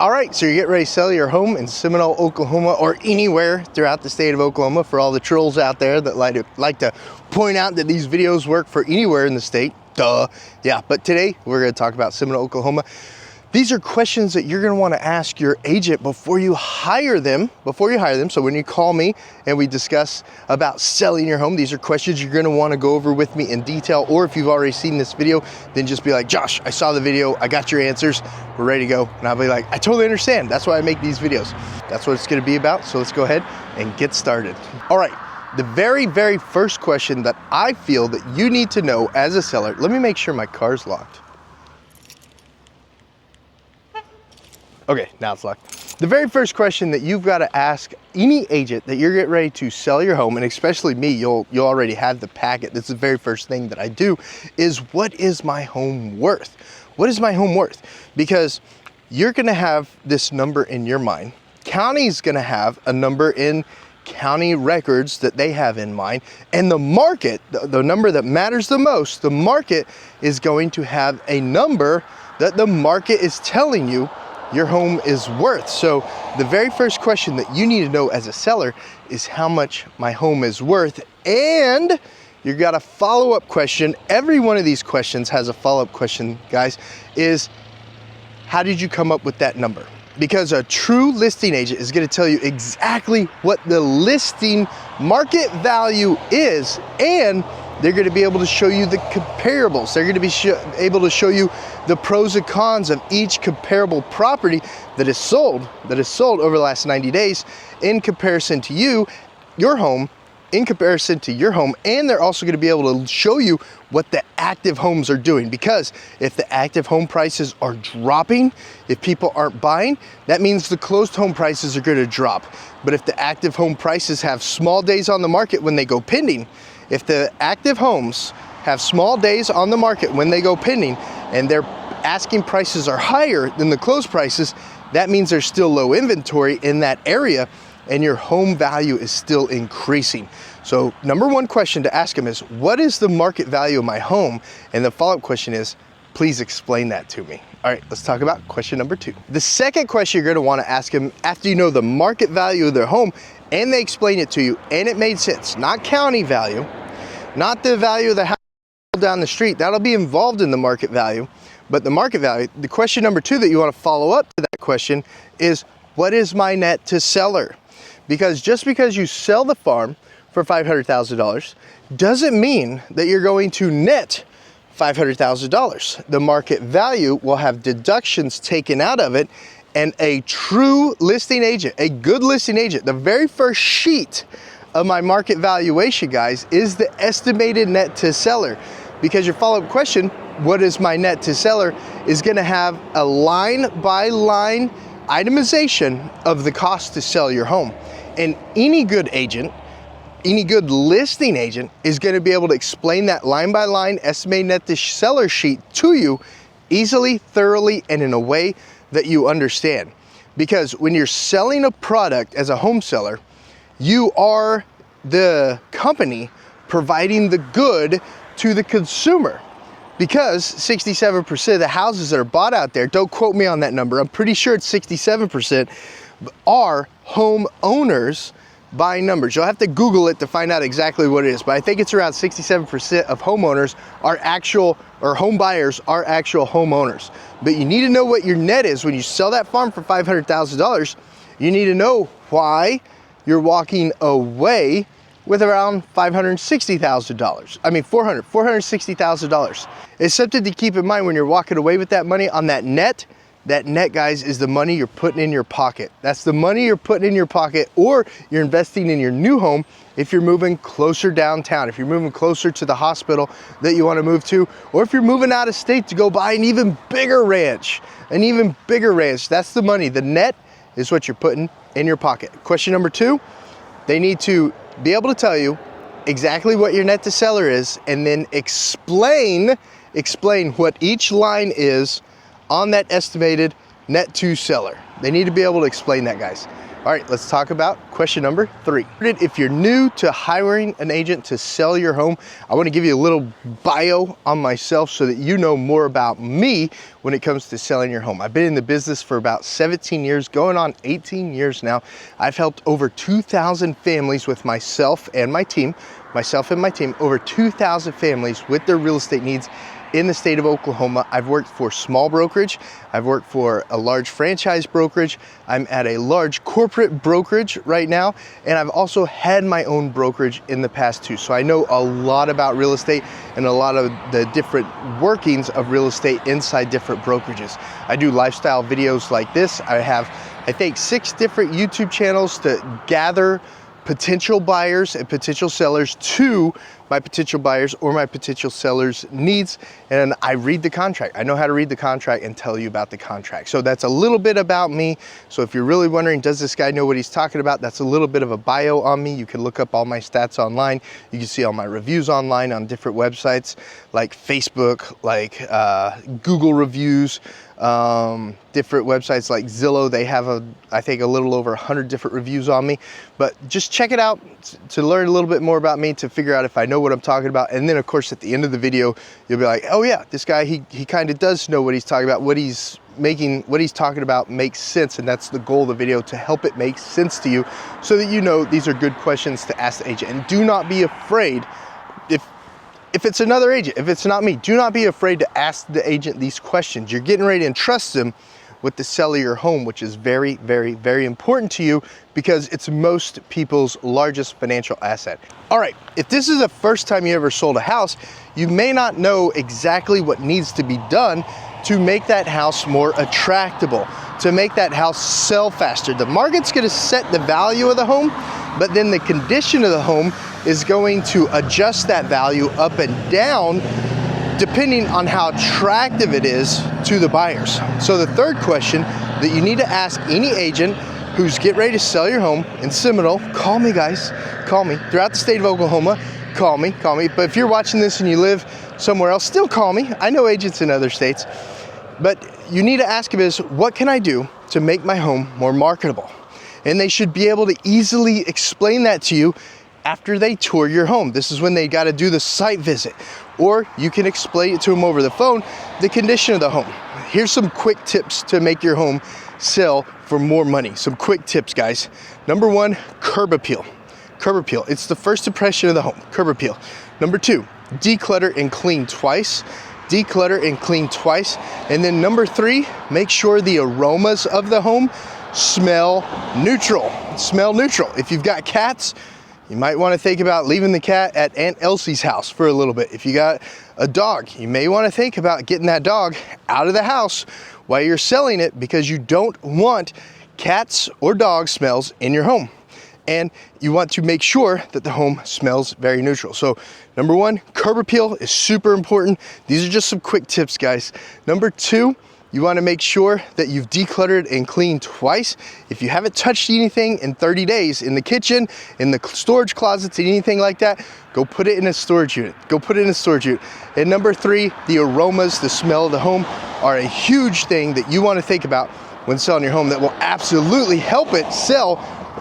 All right, so you're getting ready to sell your home in Seminole, Oklahoma, or anywhere throughout the state of Oklahoma. For all the trolls out there that like to point out that these videos work for anywhere in the state, duh. Yeah, but today we're gonna talk about Seminole, Oklahoma. These are questions that you're gonna wanna ask your agent before you hire them. So when you call me and we discuss about selling your home, these are questions you're gonna wanna go over with me in detail. Or if you've already seen this video, then just be like, Josh, I saw the video, I got your answers, we're ready to go. And I'll be like, I totally understand. That's why I make these videos. That's what it's gonna be about. So let's go ahead and get started. All right, the very first question that I feel that you need to know as a seller, let me make sure my car's locked. Okay, now it's locked. The very first question that you've got to ask any agent that you're getting ready to sell your home, and especially me, you'll already have the packet. This is the very first thing that I do, is what is my home worth? What is my home worth? Because you're gonna have this number in your mind. County's gonna have a number in county records that they have in mind, and the market, the number that matters the most, the market is going to have a number that the market is telling you your home is worth. So the very first question that you need to know as a seller is how much my home is worth. And you got a follow-up question. Every one of these questions has a follow-up question, guys, is how did you come up with that number? Because a true listing agent is gonna tell you exactly what the listing market value is, and they're gonna be able to show you the comparables. They're gonna be able to show you the pros and cons of each comparable property that is sold over the last 90 days in comparison to your home, and they're also gonna be able to show you what the active homes are doing. Because if the active home prices are dropping, if people aren't buying, that means the closed home prices are gonna drop. But if the active home prices have small days on the market when they go pending, if the active homes have small days on the market when they go pending and their asking prices are higher than the closed prices, that means there's still low inventory in that area and your home value is still increasing. So number one question to ask them is, what is the market value of my home? And the follow-up question is, please explain that to me. All right, let's talk about question number two. The second question you're gonna wanna ask them after you know the market value of their home and they explain it to you and it made sense, not county value, not the value of the house down the street, that'll be involved in the market value, but the market value. The question number two that you want to follow up to that question is, what is my net to seller? Because just because you sell the farm for $500,000 doesn't mean that you're going to net $500,000. The market value will have deductions taken out of it, and a true listing agent, a good listing agent, the very first sheet of my market valuation, guys, is the estimated net to seller. Because your follow-up question, what is my net to seller, is gonna have a line by line itemization of the cost to sell your home. And any good agent, any good listing agent is gonna be able to explain that line by line estimated net to seller sheet to you easily, thoroughly, and in a way that you understand. Because when you're selling a product as a home seller, you are the company providing the good to the consumer. Because 67% of the houses that are bought out there, don't quote me on that number, I'm pretty sure it's 67%, are homeowners buying numbers. You'll have to Google it to find out exactly what it is, but I think it's around 67% of homeowners are actual, or home buyers are actual homeowners. But you need to know what your net is when you sell that farm for $500,000. You need to know why you're walking away with around $560,000. I mean, $460,000. It's something to keep in mind when you're walking away with that money on that net. That net, guys, is the money you're putting in your pocket. That's the money you're putting in your pocket, or you're investing in your new home if you're moving closer downtown, if you're moving closer to the hospital that you want to move to, or if you're moving out of state to go buy an even bigger ranch, That's the money. The net is what you're putting in your pocket. Question number two, they need to be able to tell you exactly what your net to seller is, and then explain what each line is on that estimated net to seller. They need to be able to explain that, guys. All All right, let's talk about question number 3. If you're new to hiring an agent to sell your home, I want to give you a little bio on myself so that you know more about me when it comes to selling your home. I've been in the business for about 17 years, going on 18 years now. I've helped over 2,000 families with myself and my team, over 2,000 families with their real estate needs in the state of Oklahoma. I've worked for small brokerage. I've worked for a large franchise brokerage. I'm at a large corporate brokerage right now. And I've also had my own brokerage in the past too. So I know a lot about real estate and a lot of the different workings of real estate inside different brokerages. I do lifestyle videos like this. I have, I think, 6 different YouTube channels to gather potential buyers and potential sellers to my potential buyers or my potential sellers' needs. And I read the contract. I know how to read the contract and tell you about the contract. So that's a little bit about me. So if you're really wondering, does this guy know what he's talking about? That's a little bit of a bio on me. You can look up all my stats online. You can see all my reviews online on different websites like Facebook, like Google reviews, different websites like Zillow. They have I think a little over 100 different reviews on me, but just check it out to learn a little bit more about me, to figure out if I know what I'm talking about. And then of course at the end of the video you'll be like, oh yeah, this guy, he kind of does know what he's talking about. What he's talking about makes sense, and that's the goal of the video, to help it make sense to you so that you know these are good questions to ask the agent. And do not be afraid if it's another agent, if it's not me, do not be afraid to ask the agent these questions. You're getting ready to entrust them with the sale of your home, which is very, very, very important to you because it's most people's largest financial asset. All right, if this is the first time you ever sold a house, you may not know exactly what needs to be done to make that house more attractable, to make that house sell faster. The market's gonna set the value of the home, but then the condition of the home is going to adjust that value up and down depending on how attractive it is to the buyers. So the third question that you need to ask any agent who's getting ready to sell your home in Seminole, call me guys, call me. Throughout the state of Oklahoma, call me. But if you're watching this and you live somewhere else, still call me. I know agents in other states. But you need to ask them is, what can I do to make my home more marketable? And they should be able to easily explain that to you after they tour your home. This is when they got to do the site visit. Or you can explain it to them over the phone, the condition of the home. Here's some quick tips to make your home sell for more money. Some quick tips, guys. Number 1, curb appeal. Curb appeal, it's the first impression of the home, curb appeal. Number 2, declutter and clean twice. Declutter and clean twice. And then number 3, make sure the aromas of the home smell neutral. Smell neutral. If you've got cats, you might want to think about leaving the cat at Aunt Elsie's house for a little bit. If you got a dog, you may want to think about getting that dog out of the house while you're selling it, because you don't want cats or dog smells in your home. And you want to make sure that the home smells very neutral. So number 1, curb appeal is super important. These are just some quick tips, guys. Number 2, you want to make sure that you've decluttered and cleaned twice. If you haven't touched anything in 30 days in the kitchen, in the storage closets, anything like that, go put it in a storage unit. Go put it in a storage unit. And number 3, the aromas, the smell of the home are a huge thing that you want to think about when selling your home, that will absolutely help it sell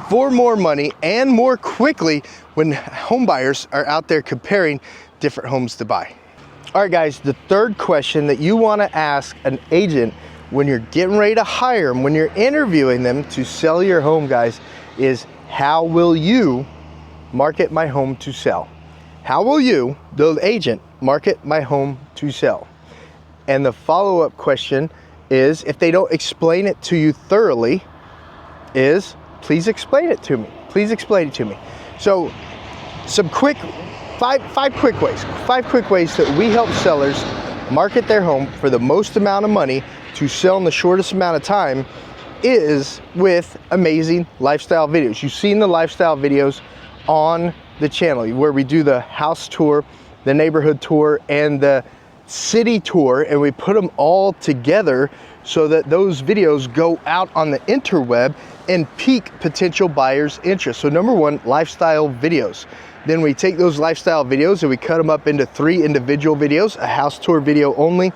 for more money and more quickly when home buyers are out there comparing different homes to buy. All right, guys, the third question that you want to ask an agent when you're getting ready to hire them, when you're interviewing them to sell your home, guys, is how will you market my home to sell? How will you, the agent, market my home to sell? And the follow-up question is, if they don't explain it to you thoroughly, is please explain it to me. Please explain it to me. So some quick, five quick ways that we help sellers market their home for the most amount of money to sell in the shortest amount of time is with amazing lifestyle videos. You've seen the lifestyle videos on the channel where we do the house tour, the neighborhood tour, and the city tour, and we put them all together so that those videos go out on the interweb and pique potential buyers' interest. So number 1, lifestyle videos. Then we take those lifestyle videos and we cut them up into 3 individual videos: a house tour video only,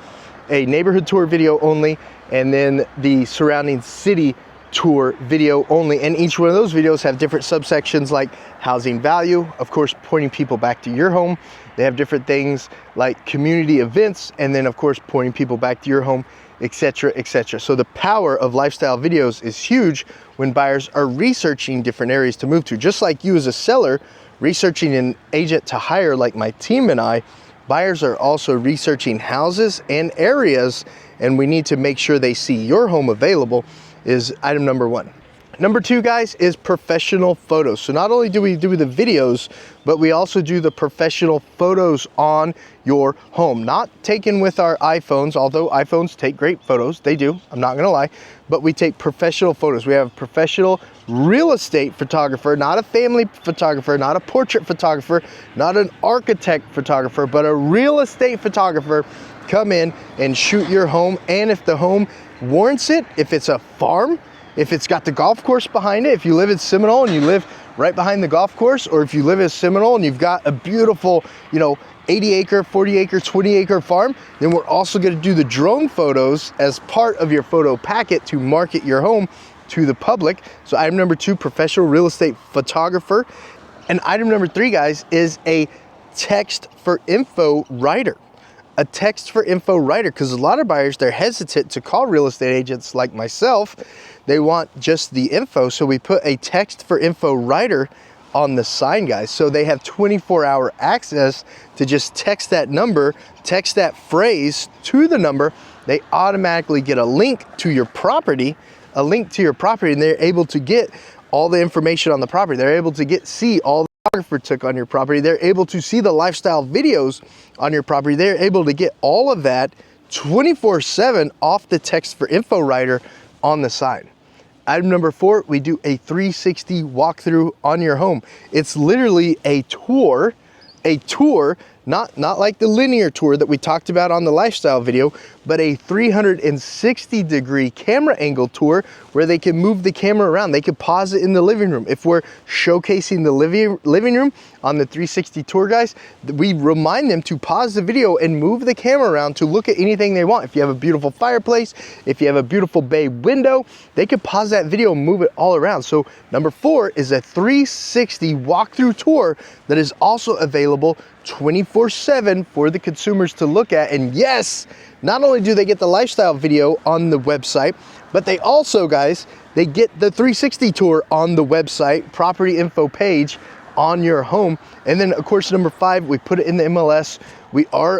a neighborhood tour video only, and then the surrounding city tour video only, and each one of those videos have different subsections like housing value, of course pointing people back to your home. They have different things like community events, and then of course pointing people back to your home, etc., etc. So the power of lifestyle videos is huge when buyers are researching different areas to move to. Just like you as a seller researching an agent to hire, like my team and I, buyers are also researching houses and areas, and we need to make sure they see your home available is item number one. Number two, guys, is professional photos. So not only do we do the videos, but we also do the professional photos on your home. Not taken with our iPhones, although iPhones take great photos. They do, I'm not gonna lie, but we take professional photos. We have a professional real estate photographer, not a family photographer, not a portrait photographer, not an architect photographer, but a real estate photographer come in and shoot your home. And if the home warrants it, if it's a farm, if it's got the golf course behind it, if you live in Seminole and you live right behind the golf course, or if you live in Seminole and you've got a beautiful, 80 acre, 40 acre, 20 acre farm, then we're also going to do the drone photos as part of your photo packet to market your home to the public. So item number two, professional real estate photographer. And item number three, guys, is a text for info writer. A text for info writer, because a lot of buyers, they're hesitant to call real estate agents like myself. They want just the info, so we put a text for info writer on the sign, guys, so they have 24-hour access to just text that number, text that phrase to the number. They automatically get a link to your property, and they're able to get all the information on the property. They're able to see all the photographer took on your property. They're able to see the lifestyle videos on your property. They're able to get all of that 24/7 off the text for info writer on the sign. Item number four, we do a 360 walkthrough on your home. It's literally a tour, not like the linear tour that we talked about on the lifestyle video, but a 360-degree camera angle tour where they can move the camera around. They can pause it in the living room. If we're showcasing the living room on the 360 tour, guys, we remind them to pause the video and move the camera around to look at anything they want. If you have a beautiful fireplace, if you have a beautiful bay window, they can pause that video and move it all around. So number four is a 360 walkthrough tour that is also available 24/7 for the consumers to look at. And yes, not only do they get the lifestyle video on the website, but they also, guys, they get the 360 tour on the website, property info page on your home. And then of course, number five, we put it in the MLS. We are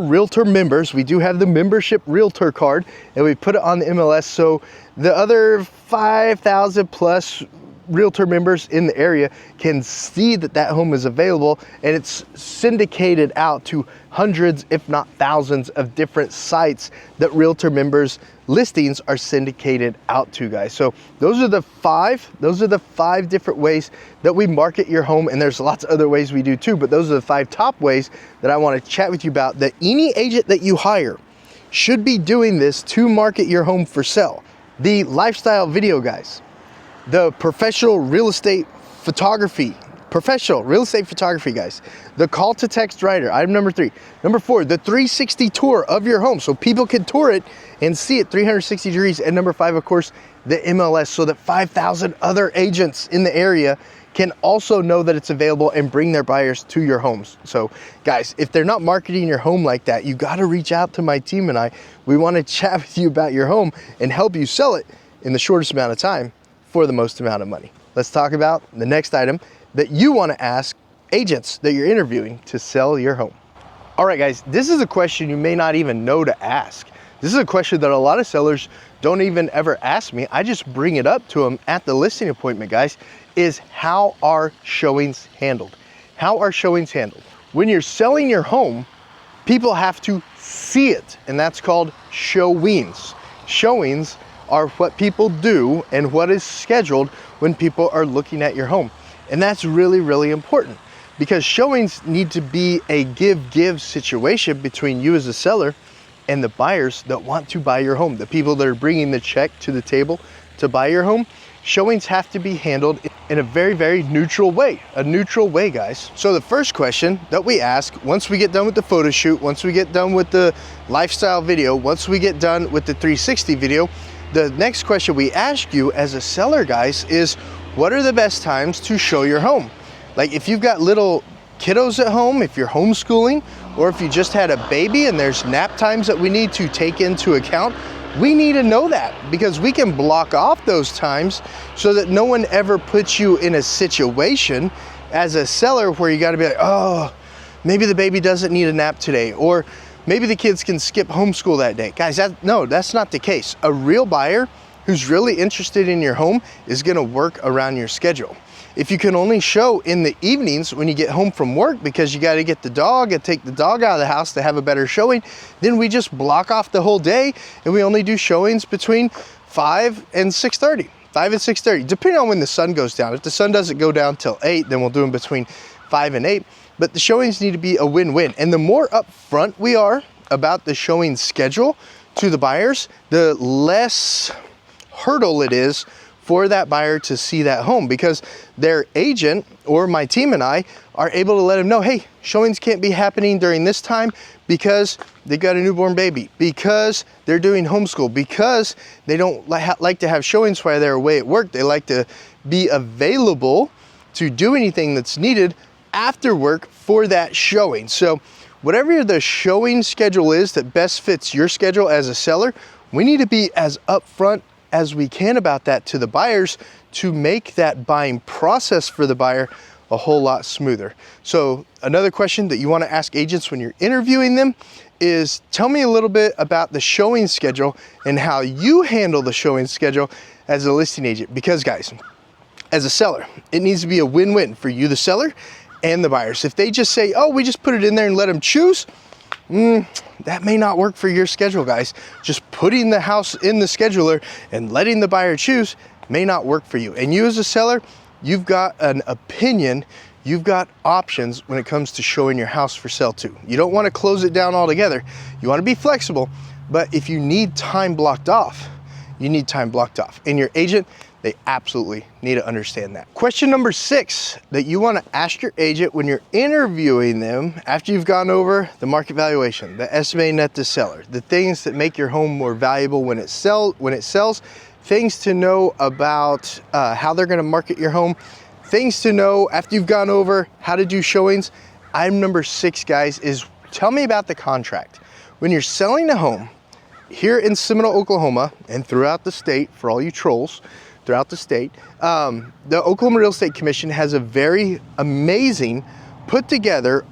Realtor members. We do have the membership Realtor card, and we put it on the MLS. So the other 5,000 plus Realtor members in the area can see that home is available, and it's syndicated out to hundreds, if not thousands, of different sites that Realtor members listings are syndicated out to, guys. So those are the five different ways that we market your home, and there's lots of other ways we do too, but those are the five top ways that I want to chat with you about, that any agent that you hire should be doing this to market your home for sale. The lifestyle video, guys, the professional real estate photography, guys, the call to text writer, item number three. Number four, the 360 tour of your home, so people can tour it and see it 360 degrees. And number five, of course, the MLS, so that 5,000 other agents in the area can also know that it's available and bring their buyers to your homes. So guys, if they're not marketing your home like that, you got to reach out to my team and I. We want to chat with you about your home and help you sell it in the shortest amount of time for the most amount of money. Let's talk about the next item that you want to ask agents that you're interviewing to sell your home. All right, guys, this is a question you may not even know to ask. This is a question that a lot of sellers don't even ever ask me. I just bring it up to them at the listing appointment, guys, is how are showings handled? How are showings handled? When you're selling your home, people have to see it, and that's called showings. Showings are what people do and what is scheduled when people are looking at your home. And that's really, really important, because showings need to be a give-give situation between you as a seller and the buyers that want to buy your home, the people that are bringing the check to the table to buy your home. Showings have to be handled in a very, very neutral way, guys. So the first question that we ask, once we get done with the photo shoot, once we get done with the lifestyle video, once we get done with the 360 video, the next question we ask you as a seller, guys, is what are the best times to show your home? Like if you've got little kiddos at home, if you're homeschooling, or if you just had a baby and there's nap times that we need to take into account, we need to know that because we can block off those times so that no one ever puts you in a situation as a seller where you got to be like, oh, maybe the baby doesn't need a nap today, or maybe the kids can skip homeschool that day. Guys, no, that's not the case. A real buyer who's really interested in your home is going to work around your schedule. If you can only show in the evenings when you get home from work because you got to get the dog and take the dog out of the house to have a better showing, then we just block off the whole day and we only do showings between 5 and 6:30. 5 and 6:30, depending on when the sun goes down. If the sun doesn't go down till 8, then we'll do them between 5 and 8. But the showings need to be a win-win. And the more upfront we are about the showing schedule to the buyers, the less hurdle it is for that buyer to see that home, because their agent or my team and I are able to let them know, hey, showings can't be happening during this time because they got a newborn baby, because they're doing homeschool, because they don't like to have showings while they're away at work. They like to be available to do anything that's needed after work for that showing. So whatever the showing schedule is that best fits your schedule as a seller, we need to be as upfront as we can about that to the buyers to make that buying process for the buyer a whole lot smoother. So another question that you want to ask agents when you're interviewing them is, tell me a little bit about the showing schedule and how you handle the showing schedule as a listing agent. Because guys, as a seller, it needs to be a win-win for you, the seller, and the buyers. If they just say, oh, we just put it in there and let them choose, that may not work for your schedule, guys. Just putting the house in the scheduler and letting the buyer choose may not work for you. And you as a seller, you've got an opinion, you've got options when it comes to showing your house for sale too. You don't want to close it down altogether. You want to be flexible, but if you need time blocked off, you need time blocked off. And your agent, they absolutely need to understand that. Question number 6 that you want to ask your agent when you're interviewing them after you've gone over the market valuation, the estimated net to seller, the things that make your home more valuable when it sells, things to know about how they're going to market your home, things to know after you've gone over how to do showings. Item number 6, guys, is tell me about the contract. When you're selling a home here in Seminole, Oklahoma, and throughout the state, for all you trolls, throughout the state, the Oklahoma Real Estate Commission has a very amazing put together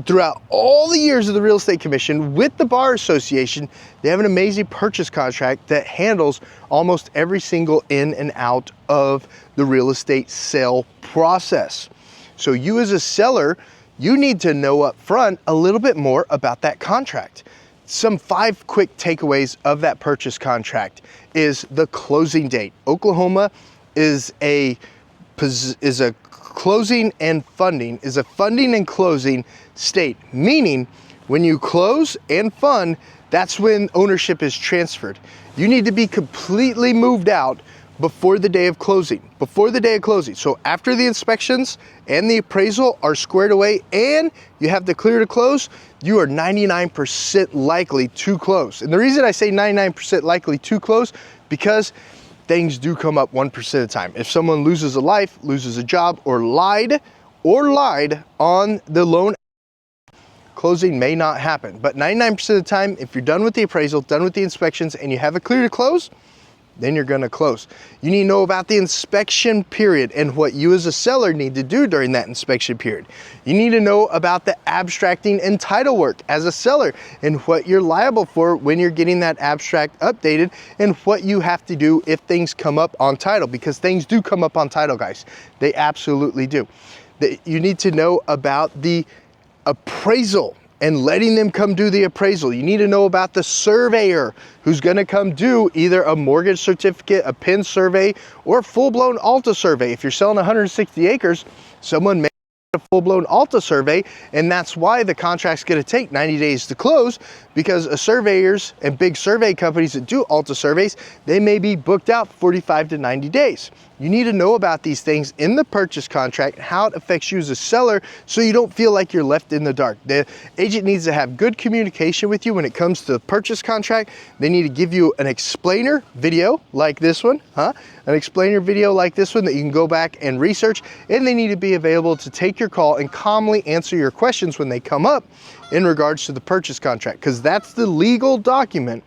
throughout all the years of the Real Estate Commission with the Bar Association. They have an amazing purchase contract that handles almost every single in and out of the real estate sale process. So you as a seller, you need to know up front a little bit more about that contract. Some 5 quick takeaways of that purchase contract is the closing date. Oklahoma is a funding and closing state, meaning when you close and fund, that's when ownership is transferred. You need to be completely moved out before the day of closing. So after the inspections and the appraisal are squared away and you have the clear to close, you are 99% likely to close. And the reason I say 99% likely to close, because things do come up 1% of the time. If someone loses a life, loses a job, or lied on the loan, closing may not happen. But 99% of the time, if you're done with the appraisal, done with the inspections, and you have a clear to close, then you're gonna close. You need to know about the inspection period and what you as a seller need to do during that inspection period. You need to know about the abstracting and title work as a seller and what you're liable for when you're getting that abstract updated and what you have to do if things come up on title, because things do come up on title, guys. They absolutely do. You need to know about the appraisal and letting them come do the appraisal. You need to know about the surveyor who's gonna come do either a mortgage certificate, a PIN survey, or a full-blown Alta survey. If you're selling 160 acres, someone may a full-blown Alta survey, and that's why the contract's going to take 90 days to close, because surveyors and big survey companies that do Alta surveys, they may be booked out 45 to 90 days. You need to know about these things in the purchase contract, how it affects you as a seller, so you don't feel like you're left in the dark. The agent needs to have good communication with you when it comes to the purchase contract. They need to give you an explainer video like this one, an explainer video like this one that you can go back and research, and they need to be available to take your call and calmly answer your questions when they come up in regards to the purchase contract, because that's the legal document.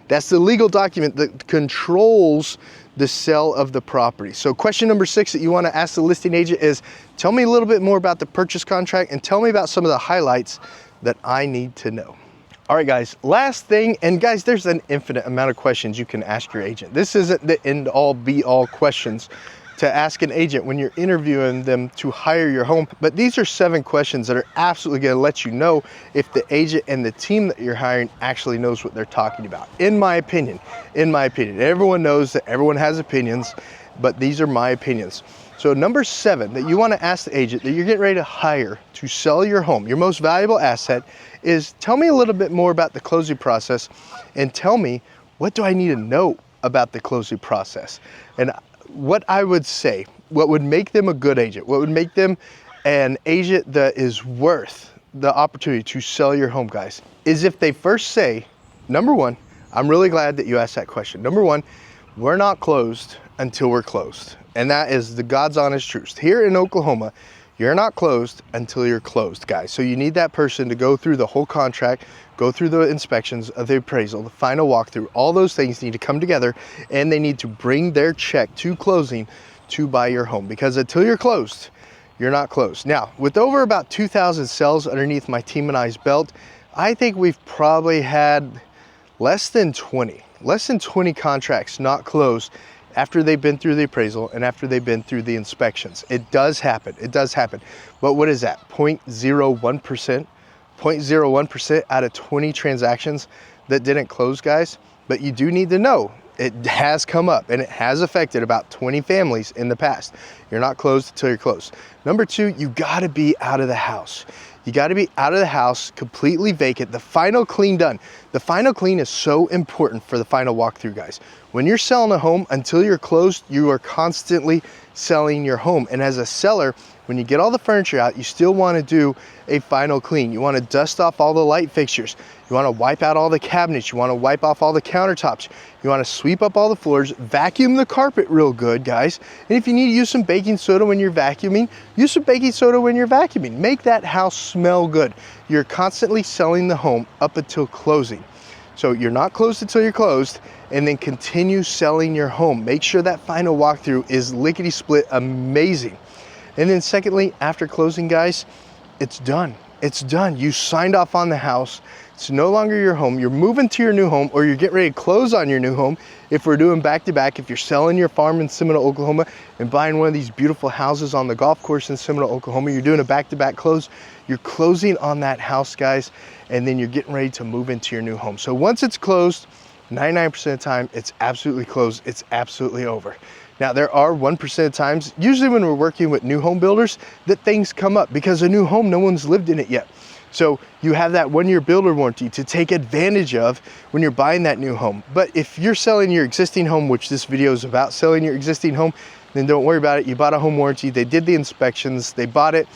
That's the legal document that controls the sale of the property. So question number 6 that you want to ask the listing agent is, tell me a little bit more about the purchase contract and tell me about some of the highlights that I need to know. All right, guys, last thing, and guys, there's an infinite amount of questions you can ask your agent. This isn't the end all be all questions to ask an agent when you're interviewing them to hire your home, but these are 7 questions that are absolutely going to let you know if the agent and the team that you're hiring actually knows what they're talking about. In my opinion, everyone knows that everyone has opinions, but these are my opinions. So number 7 that you want to ask the agent that you're getting ready to hire to sell your home, your most valuable asset, is tell me a little bit more about the closing process, and tell me, what do I need to know about the closing process? And what I would say, what would make them a good agent, what would make them an agent that is worth the opportunity to sell your home, guys, is if they first say, number 1, I'm really glad that you asked that question. Number 1, we're not closed until we're closed. And that is the God's honest truth. Here in Oklahoma, you're not closed until you're closed, guys. So you need that person to go through the whole contract, go through the inspections of the appraisal, the final walkthrough. All those things need to come together, and they need to bring their check to closing to buy your home, because until you're closed, you're not closed. Now, with over about 2,000 sales underneath my team and I's belt, I think we've probably had less than 20 contracts not closed after they've been through the appraisal and after they've been through the inspections. It does happen, But what is that, 0.01%? 0.01% out of 20 transactions that didn't close, guys. But you do need to know, it has come up and it has affected about 20 families in the past. You're not closed until you're closed. Number 2, you gotta be out of the house. You gotta be out of the house, completely vacant, the final clean done. The final clean is so important for the final walkthrough, guys. When you're selling a home, until you're closed, you are constantly selling your home. And as a seller, when you get all the furniture out, you still wanna do a final clean. You wanna dust off all the light fixtures. You wanna wipe out all the cabinets. You wanna wipe off all the countertops. You wanna sweep up all the floors, vacuum the carpet real good, guys. And if you need to use some baking soda when you're vacuuming, use some baking soda when you're vacuuming. Make that house smell good. You're constantly selling the home up until closing. So you're not closed until you're closed, and then continue selling your home. Make sure that final walkthrough is lickety split amazing. And then secondly, after closing, guys, it's done. It's done. You signed off on the house. It's no longer your home. You're moving to your new home, or you're getting ready to close on your new home. If we're doing back-to-back, if you're selling your farm in Seminole, Oklahoma, and buying one of these beautiful houses on the golf course in Seminole, Oklahoma, you're doing a back-to-back close. You're closing on that house, guys, and then you're getting ready to move into your new home. So once it's closed, 99% of the time, it's absolutely closed. It's absolutely over. Now, there are 1% of times, usually when we're working with new home builders, that things come up because a new home, no one's lived in it yet. So you have that 1-year builder warranty to take advantage of when you're buying that new home. But if you're selling your existing home, which this video is about selling your existing home, then don't worry about it. You bought a home warranty, they did the inspections, they bought it.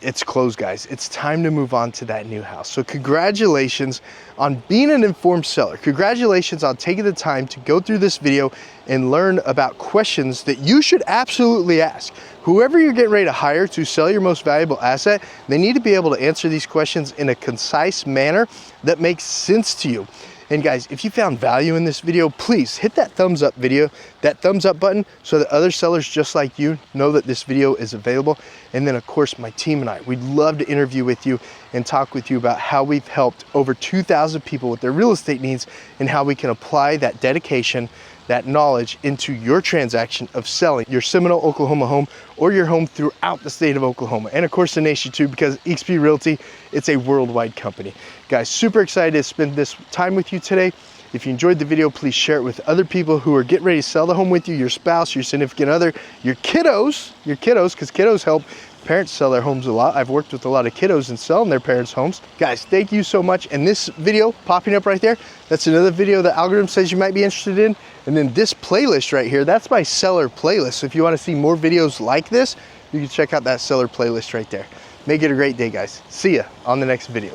It's closed, guys. It's time to move on to that new house. So congratulations on being an informed seller. Congratulations on taking the time to go through this video and learn about questions that you should absolutely ask. Whoever you're getting ready to hire to sell your most valuable asset, they need to be able to answer these questions in a concise manner that makes sense to you. And guys, if you found value in this video, please hit that thumbs up button, so that other sellers just like you know that this video is available. And then of course, my team and I, we'd love to interview with you and talk with you about how we've helped over 2,000 people with their real estate needs, and how we can apply that dedication, that knowledge into your transaction of selling your Seminole, Oklahoma home, or your home throughout the state of Oklahoma, and of course the nation too, because eXp Realty, it's a worldwide company. Guys, super excited to spend this time with you today. If you enjoyed the video, please share it with other people who are getting ready to sell the home with you, your spouse, your significant other, your kiddos, because kiddos help parents sell their homes a lot. I've worked with a lot of kiddos and selling their parents' homes. Guys, thank you so much. And this video popping up right there, that's another video the algorithm says you might be interested in. And then this playlist right here, that's my seller playlist. So if you want to see more videos like this, you can check out that seller playlist right there. Make it a great day, guys. See ya on the next video.